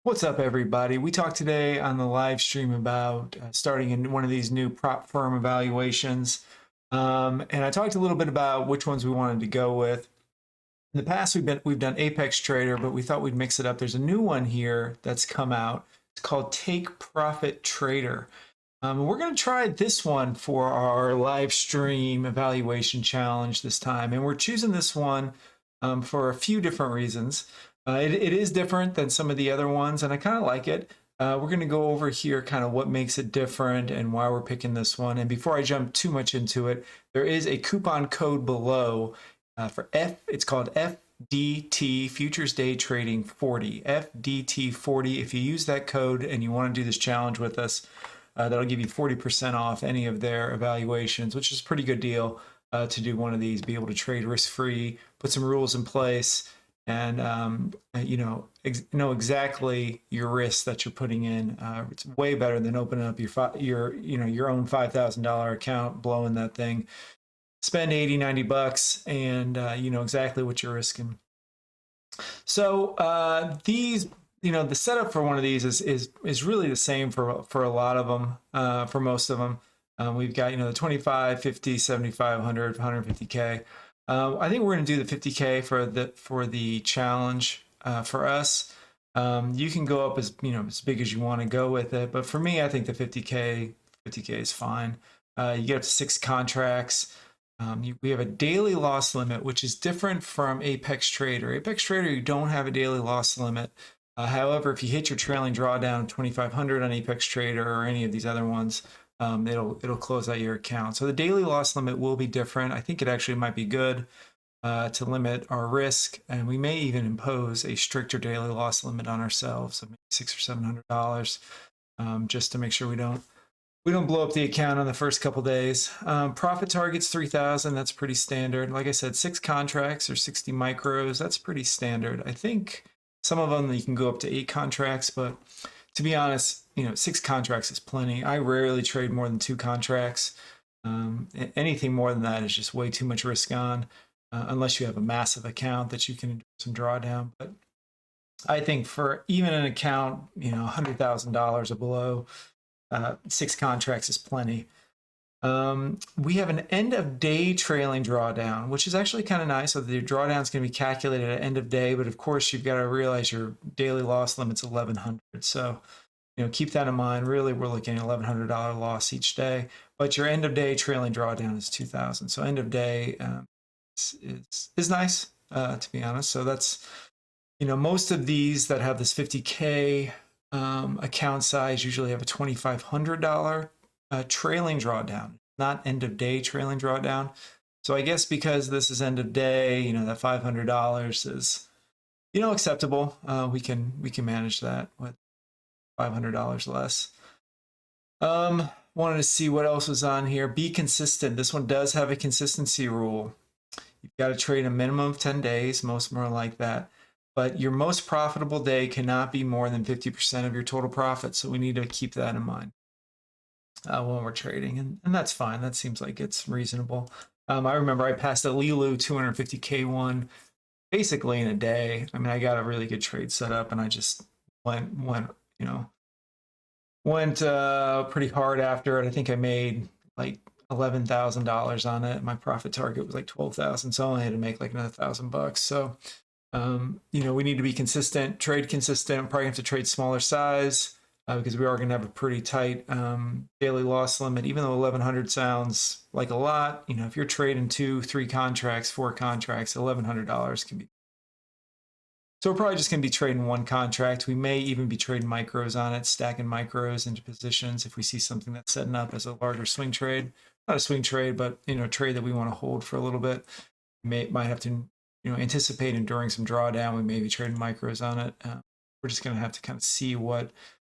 What's up, everybody? We talked today on the live stream about starting in one of these new prop firm evaluations. And I talked a little bit about which ones we wanted to go with. In the past, we've done Apex Trader, but we thought we'd mix it up. There's a new one here that's come out. It's called Take Profit Trader. We're going to try this one for our live stream evaluation challenge this time. And we're choosing this one for a few different reasons. It is different than some of the other ones, and I kind of like it. We're going to go over here kind of what makes it different and why we're picking this one. And before I jump too much into it, there is a coupon code below for it's called FDT, Futures Day Trading 40, FDT 40. If you use that code and you want to do this challenge with us, that'll give you 40% off any of their evaluations, which is a pretty good deal to do one of these, be able to trade risk-free, put some rules in place, and know exactly your risks that you're putting in. It's way better than opening up your own $5,000 account, blowing that thing. Spend 80, 90 bucks, and you know exactly what you're risking. So these, the setup for one of these is really the same for a lot of them, for most of them. We've got the 25, 50, 75, 100, 150K. I think we're going to do the 50K for the challenge for us. You can go up as big as you want to go with it, but for me, I think the 50K is fine. You get up to 6 contracts. We have a daily loss limit, which is different from Apex Trader. Apex Trader, you don't have a daily loss limit. However, if you hit your trailing drawdown 2,500 on Apex Trader or any of these other ones, it'll close out your account. So the daily loss limit will be different. I think it actually might be good to limit our risk, and we may even impose a stricter daily loss limit on ourselves, so maybe $600 or $700, just to make sure we don't blow up the account on the first couple days. Profit target's 3,000. That's pretty standard. Like I said, 6 contracts or 60 micros. That's pretty standard. I think some of them you can go up to 8 contracts, but to be honest, 6 contracts is plenty. I rarely trade more than 2 contracts. Anything more than that is just way too much risk on, unless you have a massive account that you can do some drawdown. But I think for even an account, $100,000 or below, 6 contracts is plenty. We have an end of day trailing drawdown, which is actually kind of nice. So the drawdown is going to be calculated at end of day, but of course you've got to realize your daily loss limit's 1,100. So keep that in mind. Really, we're looking at $1,100 loss each day, but your end of day trailing drawdown is 2,000. So end of day is nice, to be honest. So that's most of these that have this 50K account size usually have a $2,500 trailing drawdown, not end of day trailing drawdown. So I guess because this is end of day, that $500 is acceptable. We can manage that with $500 less. Wanted to see what else was on here. Be consistent. This one does have a consistency rule. You've got to trade a minimum of 10 days. Most more like that. But your most profitable day cannot be more than 50% of your total profit. So we need to keep that in mind when we're trading. And that's fine. That seems like it's reasonable. I remember I passed a Lilu 250K one basically in a day. I mean, I got a really good trade set up and I just went pretty hard after it. I think I made like $11,000 on it. My profit target was like 12,000, so I only had to make like another $1,000. So, we need to be consistent, trade consistent. Probably have to trade smaller size because we are going to have a pretty tight daily loss limit. Even though 1,100 sounds like a lot, if you're trading 2, 3 contracts, 4 contracts, $1,100 can be. So we're probably just going to be trading 1 contract. We may even be trading micros on it, stacking micros into positions if we see something that's setting up as a larger swing trade. Not a swing trade, but a trade that we want to hold for a little bit. We might have to anticipate enduring some drawdown. We may be trading micros on it. We're just going to have to kind of see what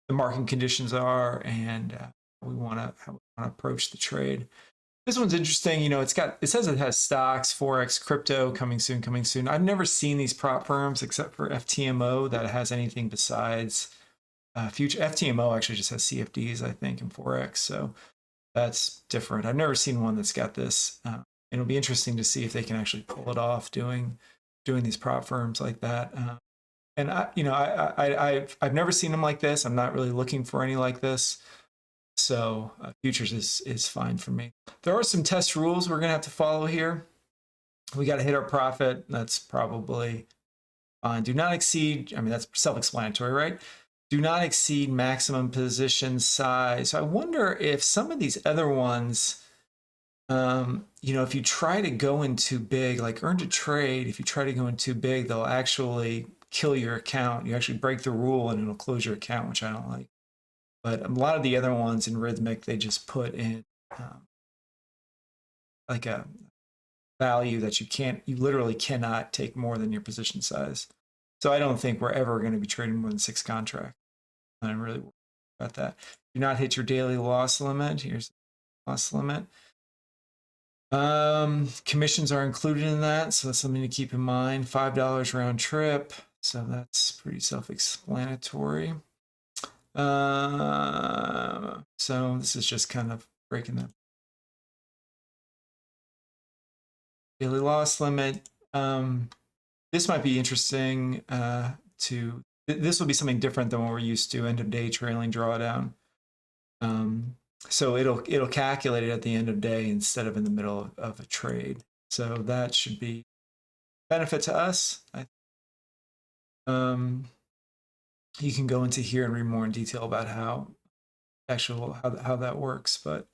the market conditions are and how we want to approach the trade. This one's interesting. It says it has stocks, Forex, crypto coming soon. I've never seen these prop firms except for FTMO that has anything besides future. FTMO actually just has CFDs, I think, and Forex. So that's different. I've never seen one that's got this. It'll be interesting to see if they can actually pull it off doing these prop firms like that. and I've never seen them like this. I'm not really looking for any like this. So futures is fine for me. There are some test rules we're gonna have to follow here. We got to hit our profit. That's probably fine. Do not exceed. I mean, that's self-explanatory, right? Do not exceed maximum position size. So I wonder if some of these other ones, if you try to go in too big, like earn to trade, if you try to go in too big, they'll actually kill your account. You actually break the rule and it'll close your account, which I don't like. But a lot of the other ones in Rhythmic, they just put in like a value that you literally cannot take more than your position size. So I don't think we're ever going to be trading more than 6 contracts. I'm really worried about that. Do not hit your daily loss limit. Here's the loss limit. Commissions are included in that, so that's something to keep in mind. $5 round trip, so that's pretty self-explanatory. So this is just kind of breaking that daily loss limit. This might be interesting this will be something different than what we're used to, end of day trailing drawdown. So it'll calculate it at the end of day instead of in the middle of a trade. So that should be benefit to us. You can go into here and read more in detail about how that works, but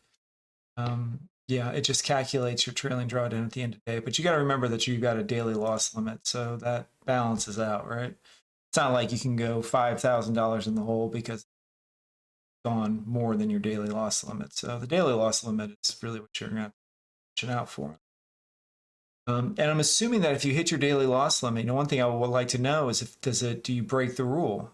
yeah, it just calculates your trailing drawdown at the end of the day. But you got to remember that you've got a daily loss limit, so that balances out, right? It's not like you can go $5,000 in the hole because it's gone more than your daily loss limit. So the daily loss limit is really what you're going to have to watch out for. And I'm assuming that if you hit your daily loss limit, one thing I would like to know is do you break the rule?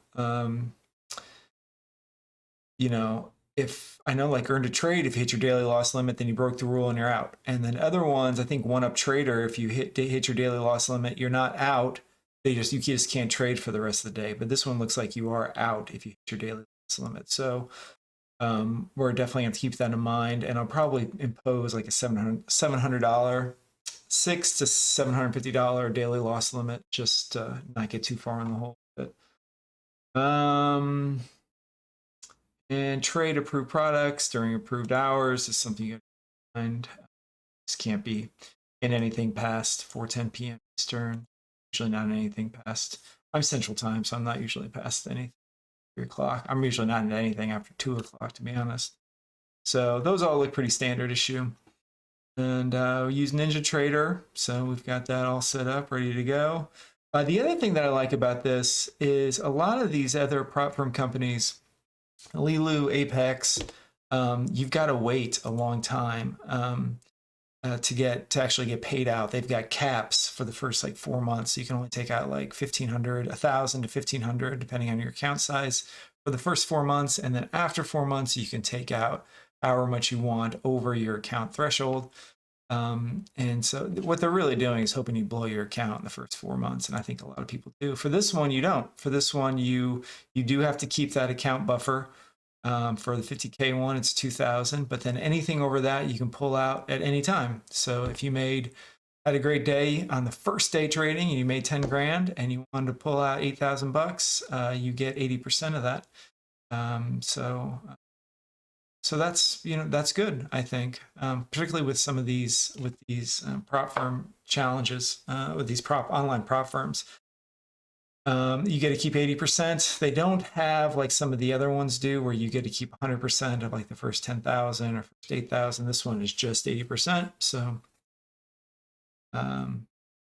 If I know like earn to trade, if you hit your daily loss limit, then you broke the rule and you're out. And then other ones, I think One Up Trader, if you hit your daily loss limit, you're not out. You just can't trade for the rest of the day. But this one looks like you are out if you hit your daily loss limit. So we're definitely going to keep that in mind. And I'll probably impose like a $700, $600 to $750 daily loss limit, just to not get too far in the hole. But and trade approved products during approved hours is something you got to mind. This can't be in anything past 4:10 p.m. Eastern. Usually not anything past. I'm Central Time, so I'm not usually past anything. 3 o'clock. I'm usually not in anything after 2 o'clock, to be honest. So those all look pretty standard issue. And we use NinjaTrader, so we've got that all set up, ready to go. The other thing that I like about this is a lot of these other prop firm companies, Lilu, Apex, you've got to wait a long time to actually get paid out. They've got caps for the first like 4 months. So you can only take out like 1,500, 1,000 to 1,500, depending on your account size for the first 4 months. And then after 4 months, you can take out however much you want over your account threshold. And so what they're really doing is hoping you blow your account in the first 4 months. And I think a lot of people do. For this one, you don't. For this one, you do have to keep that account buffer. For the 50K one, it's 2,000, but then anything over that you can pull out at any time. So if you had a great day on the first day trading and you made 10 grand and you wanted to pull out 8,000 bucks, you get 80% of that. So that's good, I think, particularly with some of these prop firm challenges with these online prop firms. You get to keep 80%. They don't have like some of the other ones do, where you get to keep 100% of like the first 10,000 or first 8,000. This one is just 80%. So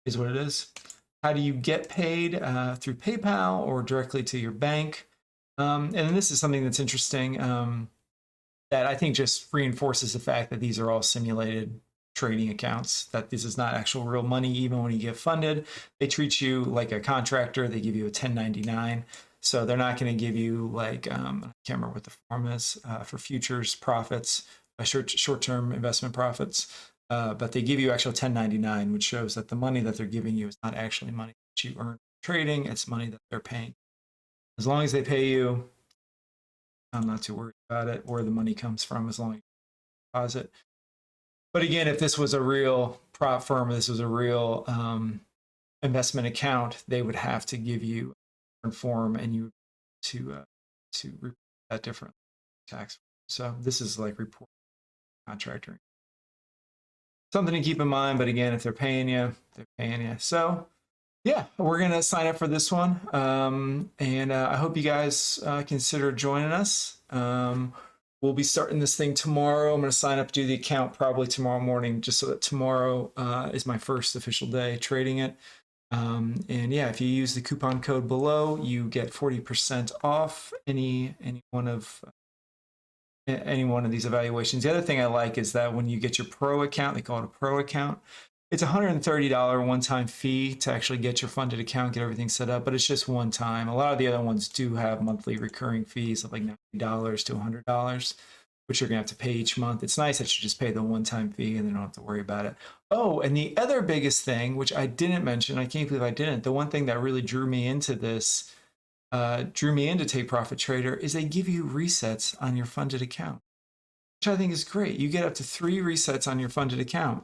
is what it is. How do you get paid? Through PayPal or directly to your bank? And this is something that's interesting that I think just reinforces the fact that these are all simulated trading accounts, that this is not actual real money. Even when you get funded, they treat you like a contractor. They give you a 1099. So they're not going to give you like, I can't remember what the form is for futures profits, short-term investment profits. But they give you actual 1099, which shows that the money that they're giving you is not actually money that you earn trading. It's money that they're paying. As long as they pay you, I'm not too worried about it, where the money comes from, as long as you deposit. But again, if this was a real prop firm, this was a real investment account, they would have to give you form, and you to report that different tax. So this is like report contractor. Something to keep in mind, but again, if they're paying you, they're paying you. So yeah, we're gonna sign up for this one, and I hope you guys consider joining us. We'll be starting this thing tomorrow. I'm gonna sign up, do the account probably tomorrow morning, just so that tomorrow is my first official day trading it. And yeah, if you use the coupon code below, you get 40% off any one of these evaluations. The other thing I like is that when you get your pro account, they call it a pro account, it's a $130 one-time fee to actually get your funded account, get everything set up, but it's just one time. A lot of the other ones do have monthly recurring fees of like $90 to $100, which you're gonna have to pay each month. It's nice that you just pay the one-time fee and then don't have to worry about it. Oh, and the other biggest thing, which I didn't mention, I can't believe I didn't, the one thing that really drew me into this, drew me into Take Profit Trader, is they give you resets on your funded account, which I think is great. You get up to 3 resets on your funded account.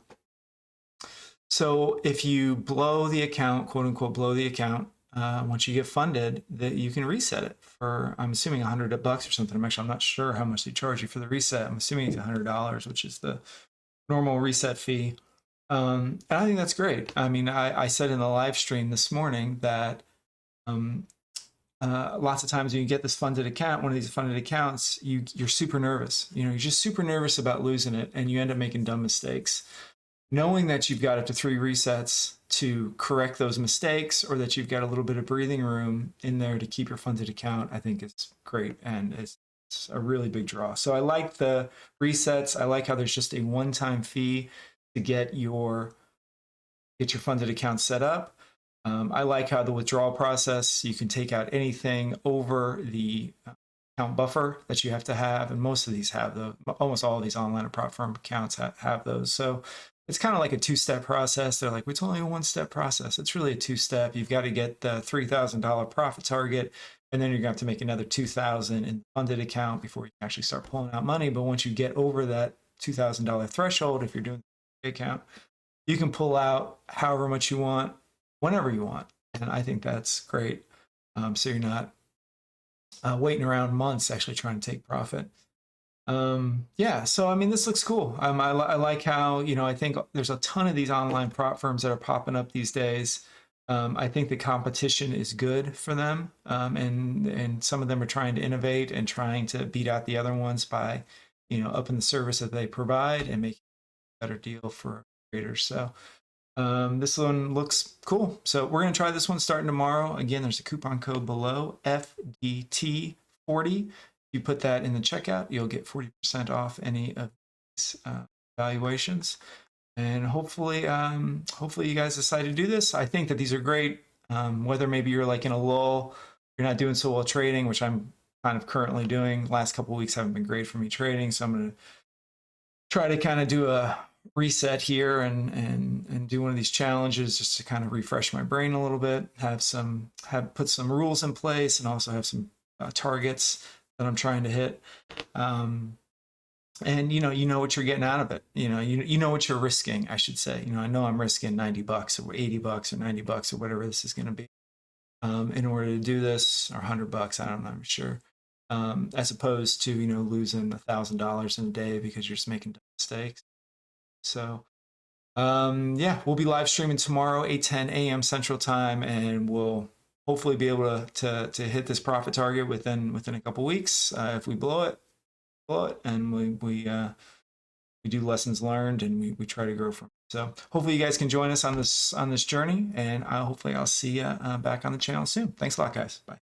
So if you blow the account, quote unquote, blow the account, once you get funded, that you can reset it for, I'm assuming $100 or something. I'm not sure how much they charge you for the reset. I'm assuming it's $100, which is the normal reset fee. And I think that's great. I mean, I said in the live stream this morning that lots of times when you get this funded account, one of these funded accounts, you're super nervous. You're just super nervous about losing it, and you end up making dumb mistakes. Knowing that you've got up to 3 resets to correct those mistakes, or that you've got a little bit of breathing room in there to keep your funded account, I think is great, and it's a really big draw. So I like the resets. I like how there's just a one-time fee to get your funded account set up. I like how the withdrawal process, you can take out anything over the account buffer that you have to have, and most of these have almost all of these online and prop firm accounts have those. So it's kind of like a 2-step process. They're like, it's only a 1-step process. It's really a 2-step. You've got to get the $3,000 profit target, and then you're going to have to make another $2,000 in the funded account before you can actually start pulling out money. But once you get over that $2,000 threshold, if you're doing the account, you can pull out however much you want, whenever you want. And I think that's great. So you're not waiting around months actually trying to take profit. Yeah, so I mean, this looks cool. I like how, I think there's a ton of these online prop firms that are popping up these days. I think the competition is good for them, and some of them are trying to innovate and trying to beat out the other ones by, upping the service that they provide and making a better deal for traders. So this one looks cool. So we're going to try this one starting tomorrow. Again, there's a coupon code below, FDT40. You put that in the checkout, you'll get 40% off any of these valuations. And hopefully you guys decide to do this. I think that these are great. Whether maybe you're like in a lull, you're not doing so well trading, which I'm kind of currently doing. Last couple of weeks haven't been great for me trading, so I'm going to try to kind of do a reset here and do one of these challenges just to kind of refresh my brain a little bit, put some rules in place, and also have some targets that I'm trying to hit. And you know what you're getting out of it. You know what you're risking, I should say. I know I'm risking $90 or $80 or $90 or whatever this is going to be, in order to do this, or $100. I don't know, I'm sure. As opposed to, losing $1,000 in a day because you're just making mistakes. So, yeah, we'll be live streaming tomorrow, 8:10 a.m. Central Time, and we'll hopefully be able to hit this profit target within a couple weeks. If we blow it, and we do lessons learned, and we try to grow from it. So hopefully you guys can join us on this journey, and hopefully I'll see you back on the channel soon. Thanks a lot, guys. Bye.